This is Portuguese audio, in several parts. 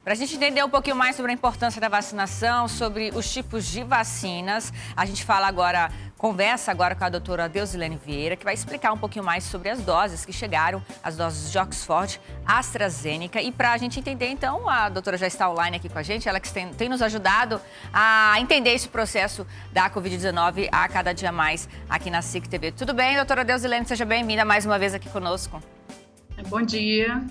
Para a gente entender um pouquinho mais sobre a importância da vacinação, sobre os tipos de vacinas, a gente conversa agora com a doutora Deusilene Vieira, que vai explicar um pouquinho mais sobre as doses que chegaram, as doses de Oxford, AstraZeneca. E para a gente entender, então, a doutora já está online aqui com a gente, ela que tem nos ajudado a entender esse processo da Covid-19 a cada dia mais aqui na SIC TV. Tudo bem, doutora Deusilene? Seja bem-vinda mais uma vez aqui conosco. Bom dia.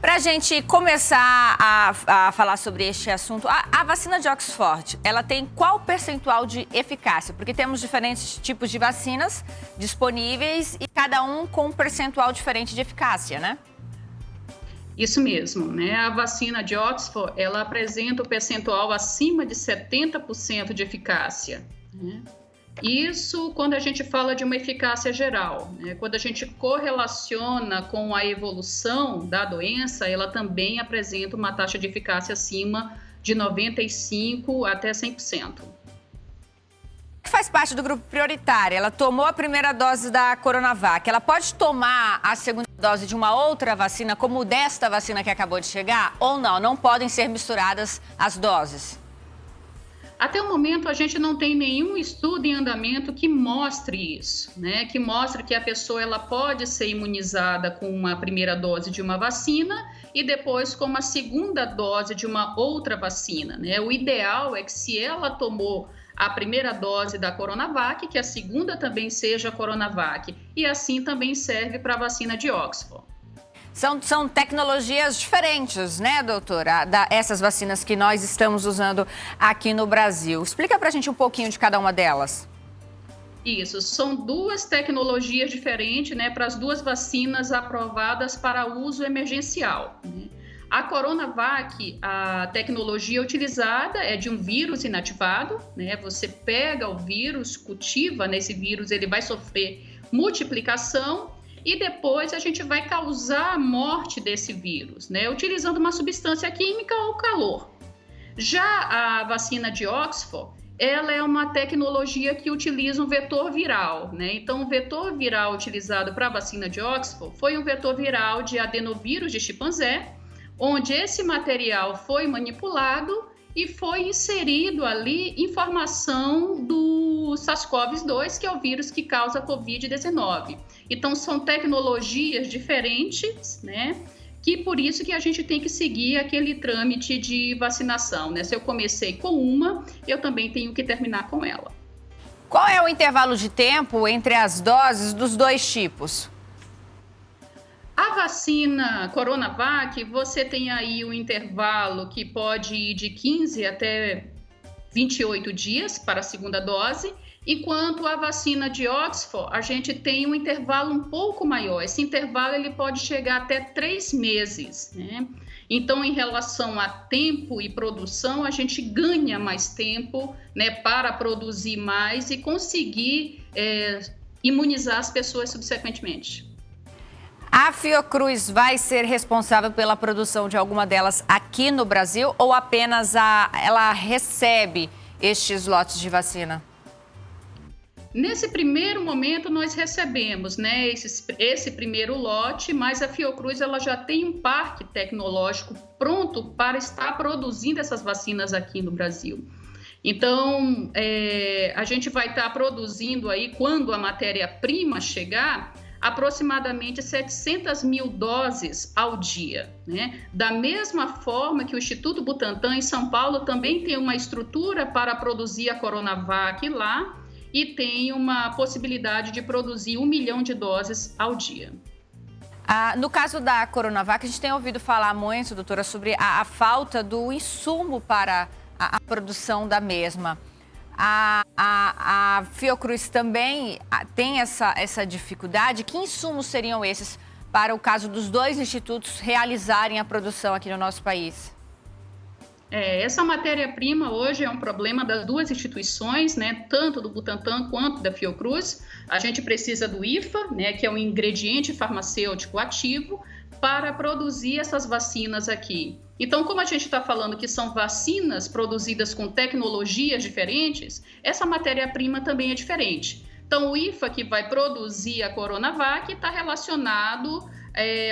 Para a gente começar a falar sobre este assunto, a vacina de Oxford, ela tem qual percentual de eficácia? Porque temos diferentes tipos de vacinas disponíveis e cada um com um percentual diferente de eficácia, né? Isso mesmo, né? A vacina de Oxford, ela apresenta o percentual acima de 70% de eficácia, né? Isso quando a gente fala de uma eficácia geral, né? Quando a gente correlaciona com a evolução da doença, ela também apresenta uma taxa de eficácia acima de 95% até 100%. Faz parte do grupo prioritário, ela tomou a primeira dose da Coronavac, ela pode tomar a segunda dose de uma outra vacina, como desta vacina que acabou de chegar, ou não? Não podem ser misturadas as doses? Até o momento, a gente não tem nenhum estudo em andamento que mostre isso, né? Que mostre que a pessoa ela pode ser imunizada com uma primeira dose de uma vacina e depois com uma segunda dose de uma outra vacina, né? O ideal é que se ela tomou a primeira dose da Coronavac, que a segunda também seja a Coronavac. E assim também serve para a vacina de Oxford. São tecnologias diferentes, né, doutora? Essas vacinas que nós estamos usando aqui no Brasil. Explica pra gente um pouquinho de cada uma delas. Isso, são duas tecnologias diferentes, né, para as duas vacinas aprovadas para uso emergencial, né? A Coronavac, a tecnologia utilizada é de um vírus inativado, né? Você pega o vírus, cultiva nesse vírus, ele vai sofrer multiplicação e depois a gente vai causar a morte desse vírus, né? Utilizando uma substância química ou calor. Já a vacina de Oxford, ela é uma tecnologia que utiliza um vetor viral, né? Então, o vetor viral utilizado para a vacina de Oxford foi um vetor viral de adenovírus de chimpanzé, onde esse material foi manipulado e foi inserido ali informação do SARS-CoV-2, que é o vírus que causa a Covid-19. Então, são tecnologias diferentes, né? Que por isso que a gente tem que seguir aquele trâmite de vacinação, né? Se eu comecei com uma, eu também tenho que terminar com ela. Qual é o intervalo de tempo entre as doses dos dois tipos? A vacina Coronavac, você tem aí um intervalo que pode ir de 15 até 28 dias para a segunda dose, enquanto a vacina de Oxford, a gente tem um intervalo um pouco maior. Esse intervalo ele pode chegar até 3 meses, né? Então, em relação a tempo e produção, a gente ganha mais tempo, né, para produzir mais e conseguir imunizar as pessoas subsequentemente. A Fiocruz vai ser responsável pela produção de alguma delas aqui no Brasil ou apenas ela recebe estes lotes de vacina? Nesse primeiro momento, nós recebemos, né, esse primeiro lote, mas a Fiocruz ela já tem um parque tecnológico pronto para estar produzindo essas vacinas aqui no Brasil. Então, a gente vai estar produzindo aí, quando a matéria-prima chegar, aproximadamente 700 mil doses ao dia, né? Da mesma forma que o Instituto Butantan em São Paulo também tem uma estrutura para produzir a Coronavac lá e tem uma possibilidade de produzir 1 milhão de doses ao dia. No caso da Coronavac, a gente tem ouvido falar muito, doutora, sobre a falta do insumo para a produção da mesma. A Fiocruz também tem essa dificuldade. Que insumos seriam esses para o caso dos dois institutos realizarem a produção aqui no nosso país? Essa matéria-prima hoje é um problema das duas instituições, né? Tanto do Butantan quanto da Fiocruz. A gente precisa do IFA, né? Que é um ingrediente farmacêutico ativo, para produzir essas vacinas aqui. Então, como a gente está falando que são vacinas produzidas com tecnologias diferentes, essa matéria-prima também é diferente. Então, o IFA que vai produzir a Coronavac está relacionado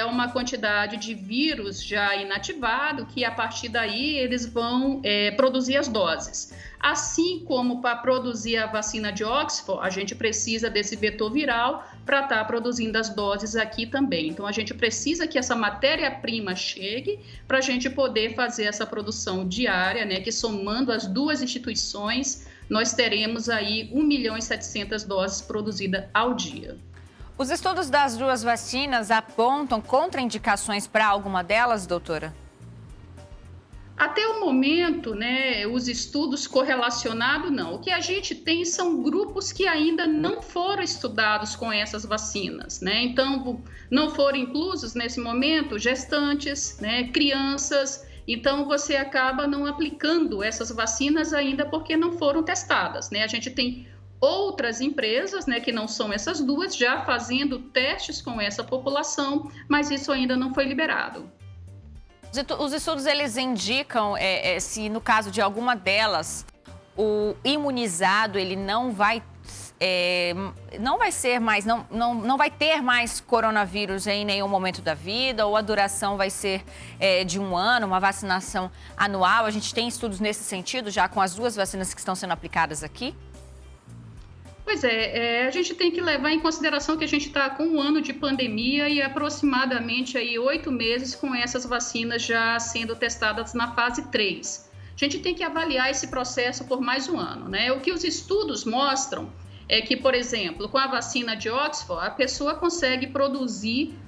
uma quantidade de vírus já inativado, que a partir daí eles vão produzir as doses. Assim como para produzir a vacina de Oxford, a gente precisa desse vetor viral para estar produzindo as doses aqui também. Então, a gente precisa que essa matéria-prima chegue para a gente poder fazer essa produção diária, né, que somando as duas instituições, nós teremos aí 1.700.000 doses produzidas ao dia. Os estudos das duas vacinas apontam contraindicações para alguma delas, doutora? Até o momento, né, os estudos correlacionados, não. O que a gente tem são grupos que ainda não foram estudados com essas vacinas, né? Então, não foram inclusos nesse momento gestantes, né, crianças. Então, você acaba não aplicando essas vacinas ainda porque não foram testadas, né? A gente tem outras empresas, né, que não são essas duas, já fazendo testes com essa população, mas isso ainda não foi liberado. Os estudos, eles indicam se, no caso de alguma delas, o imunizado, ele não vai ter mais coronavírus em nenhum momento da vida, ou a duração vai ser de 1 ano, uma vacinação anual. A gente tem estudos nesse sentido, já com as duas vacinas que estão sendo aplicadas aqui? Pois a gente tem que levar em consideração que a gente está com 1 ano de pandemia e aproximadamente aí 8 meses com essas vacinas já sendo testadas na fase 3. A gente tem que avaliar esse processo por mais 1 ano, né? O que os estudos mostram é que, por exemplo, com a vacina de Oxford, a pessoa consegue produzir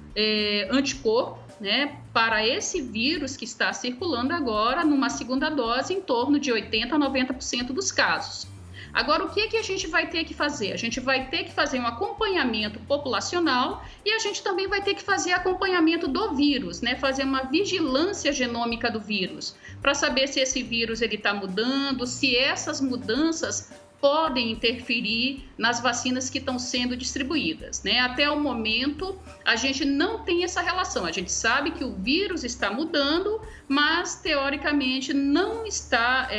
anticorpo, né, para esse vírus que está circulando agora numa segunda dose em torno de 80% a 90% dos casos. Agora, o que a gente vai ter que fazer? A gente vai ter que fazer um acompanhamento populacional e a gente também vai ter que fazer acompanhamento do vírus, né? Fazer uma vigilância genômica do vírus, para saber se esse vírus está mudando, se essas mudanças podem interferir nas vacinas que estão sendo distribuídas, né? Até o momento, a gente não tem essa relação. A gente sabe que o vírus está mudando, mas, teoricamente, não está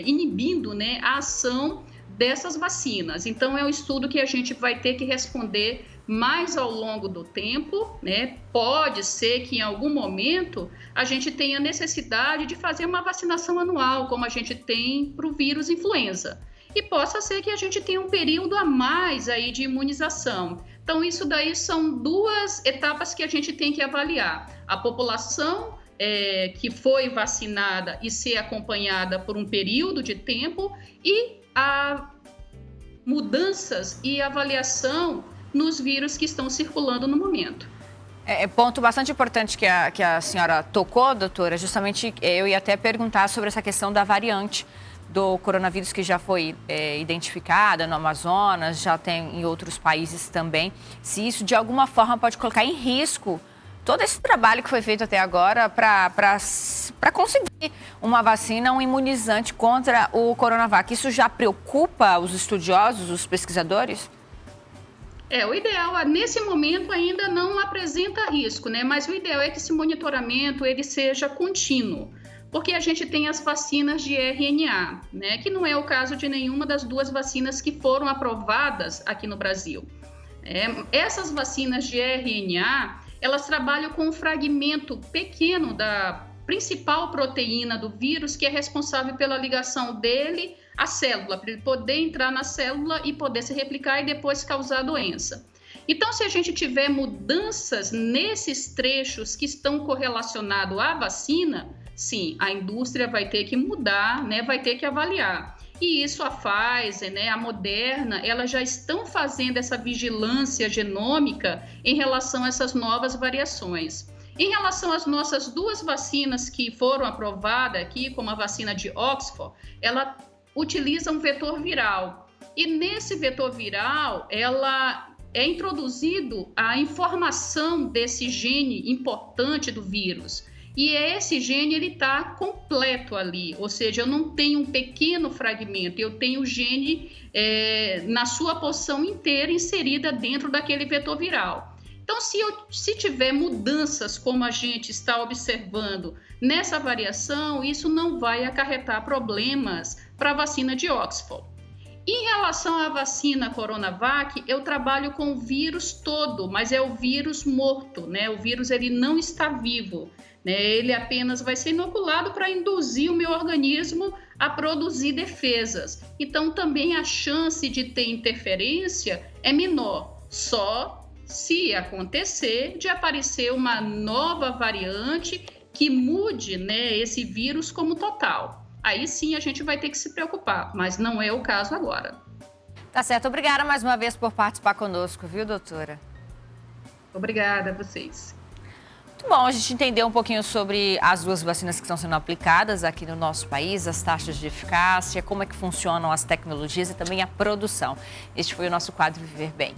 inibindo, né, a ação dessas vacinas. Então, é um estudo que a gente vai ter que responder mais ao longo do tempo, né? Pode ser que, em algum momento, a gente tenha necessidade de fazer uma vacinação anual, como a gente tem para o vírus influenza. E possa ser que a gente tenha um período a mais aí de imunização. Então, isso daí são 2 etapas que a gente tem que avaliar. A população que foi vacinada e ser acompanhada por um período de tempo e a mudanças e avaliação nos vírus que estão circulando no momento. Ponto bastante importante que a senhora tocou, doutora. Justamente eu ia até perguntar sobre essa questão da variante do coronavírus que já foi identificada no Amazonas, já tem em outros países também. Se isso, de alguma forma, pode colocar em risco todo esse trabalho que foi feito até agora para conseguir uma vacina, um imunizante contra o Coronavac. Isso já preocupa os estudiosos, os pesquisadores? O ideal, nesse momento, ainda não apresenta risco, né? Mas o ideal é que esse monitoramento ele seja contínuo. Porque a gente tem as vacinas de RNA, né, que não é o caso de nenhuma das 2 vacinas que foram aprovadas aqui no Brasil. Essas vacinas de RNA, elas trabalham com um fragmento pequeno da principal proteína do vírus, que é responsável pela ligação dele à célula, para ele poder entrar na célula e poder se replicar e depois causar a doença. Então, se a gente tiver mudanças nesses trechos que estão correlacionados à vacina, sim, a indústria vai ter que mudar, né, vai ter que avaliar. E isso a Pfizer, né, a Moderna, elas já estão fazendo essa vigilância genômica em relação a essas novas variações. Em relação às nossas 2 vacinas que foram aprovadas aqui, como a vacina de Oxford, ela utiliza um vetor viral. E nesse vetor viral, ela é introduzido a informação desse gene importante do vírus. E esse gene ele está completo ali, ou seja, eu não tenho um pequeno fragmento, eu tenho o gene na sua porção inteira inserida dentro daquele vetor viral. Então, se tiver mudanças como a gente está observando nessa variação, isso não vai acarretar problemas para a vacina de Oxford. Em relação à vacina Coronavac, eu trabalho com o vírus todo, mas é o vírus morto, né? O vírus ele não está vivo, né? Ele apenas vai ser inoculado para induzir o meu organismo a produzir defesas. Então, também a chance de ter interferência é menor, só se acontecer de aparecer uma nova variante que mude, né, esse vírus como total. Aí sim a gente vai ter que se preocupar, mas não é o caso agora. Tá certo. Obrigada mais uma vez por participar conosco, viu, doutora? Obrigada a vocês. Muito bom a gente entender um pouquinho sobre as duas vacinas que estão sendo aplicadas aqui no nosso país, as taxas de eficácia, como é que funcionam as tecnologias e também a produção. Este foi o nosso quadro Viver Bem.